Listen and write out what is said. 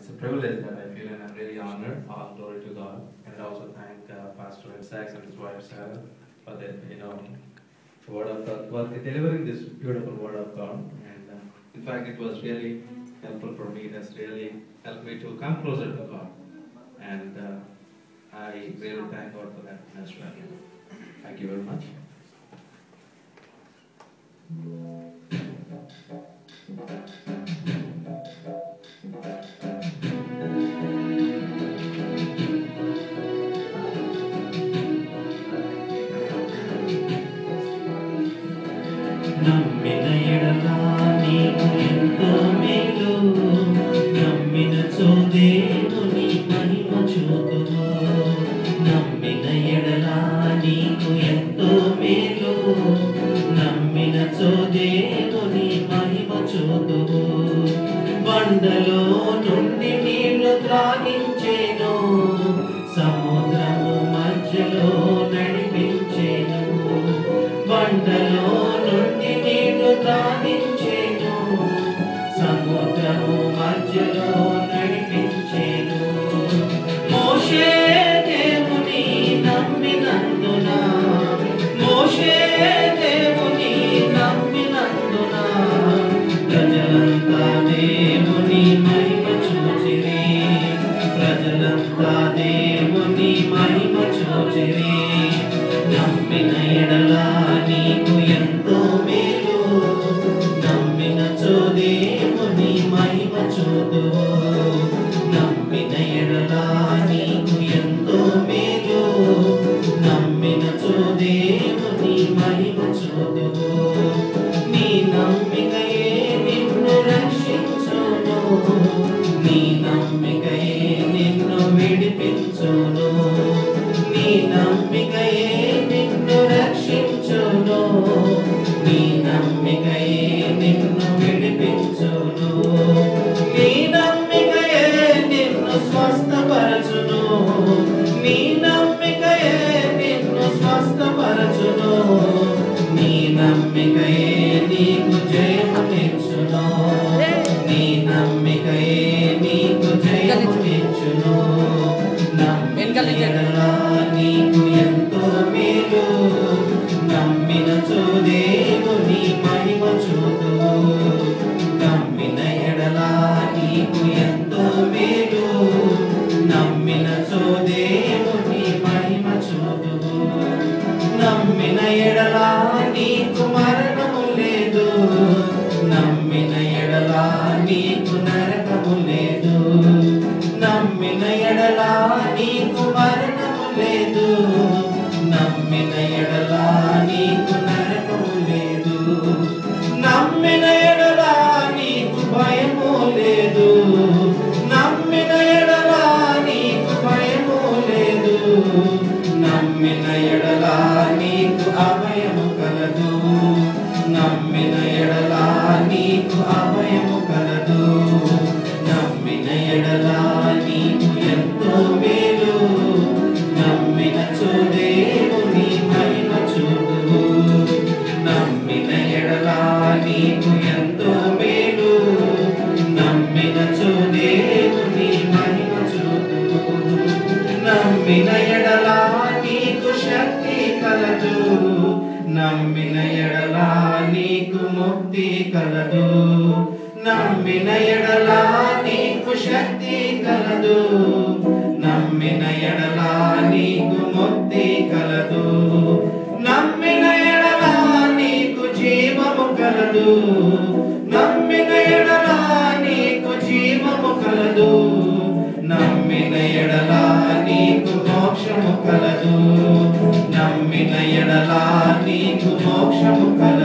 it's a privilege that I feel, and I'm really honored. All glory to God. And I also thank Pastor Ed Sachs and his wife Sarah for the word of God, for delivering this beautiful word of God. And in fact, it was really helpful for me. It has really helped me to come closer to God. And I really thank God for that as well. Thank you very much. నమ్మిన ఎడల నీకు ఎంతో మేలు, నమ్మినచో దేవుని మహిమ చూతుము. నమ్మిన ఎడల నీకు ఎంతో మేలు, నమ్మినచో దేవుని మహిమ చూతుము. బండలో నుండి నీళ్లు త్రాగించేను, సముద్రము మధ్యలో నడిపించేను. బండలో నుండి నీళ్లు త్రాగించేను, సముద్రము మధ్యలో నడిపించేను. మోషే దేవుని నమ్మినందున, మోషే దేవుని నమ్మినందున, ప్రజలంతా దేవుని మహిమ చూచిరి, ప్రజలంతా దేవుని మహిమ చూచిరి. నమ్మిన ఎడల నీకు ఎంతో మేలు, నమ్మినచో దేవుని మహిమ చూతువు. నమ్మిన ఎడల నీకు ఎంతో మేలు, నమ్మినచో దేవుని మహిమ చూతువు. నీ నమ్మికయే నిన్ను రక్షించును, నీ నమ్మికయే నిన్ను విడిపించును. నీ నమ్మికయే నిన్ను రక్షించును, నీ నమ్మికయే నిన్ను విడిపించును. నీ నమ్మికయే నిన్ను స్వస్థపరచును, నీ నమ్మికయే నిన్ను స్వస్థపరచును. నీ నమ్మికయే నీకు జయమునిచ్చును, నీ నమ్మికయే నీకు జయమునిచ్చును. నమ్మిన ఎడల నీకు ఎంతో మేలు, నమ్మినచో దేవుని మహిమ చూతువు. నమ్మిన ఎడల నీకు ఎంతో మేలు, నమ్మినచో దేవుని మహిమ చూతువు. నమ్మిన ఎడల నీకు మరణము లేదు, నమ్మిన ఎడల నీకు నరకము లేదు. నమ్మిన ఎడల నీకు మరణము లేదు, నమ్మిన ఎడల నీకు నరకము లేదు. నమ్మిన ఎడల నీకు భయము లేదు, నమ్మిన ఎడల నీకు భయము లేదు. నమ్మిన ఎడల నీకు అభయము కలదు, నమ్మిన ఎడల నీకు అభయము కలదు. నమ్మిన ఎడల నీకు ఎంతో మేలు, నమ్మినచో దేవుని మహిమ చూతువు. నమ్మిన ఎడల నీకు ఎంతో మేలు, నమ్మినచో దేవుని మహిమ చూతువు. నమ్మిన ఎడల నీకు శక్తి కలదు, నమ్మిన ఎడల నీకు ముక్తి కలదు. నమ్మిన ఎడల నీకు శక్తి కలదు, నమ్మిన ఎడల నీకు ముక్తి కలదు. నమ్మిన ఎడల నీకు జీవము కలదు, నమ్మిన ఎడల నీకు జీవము కలదు. నమ్మిన ఎడల నీకు మోక్షము కలదు, నమ్మిన ఎడల నీకు మోక్షము కలదు.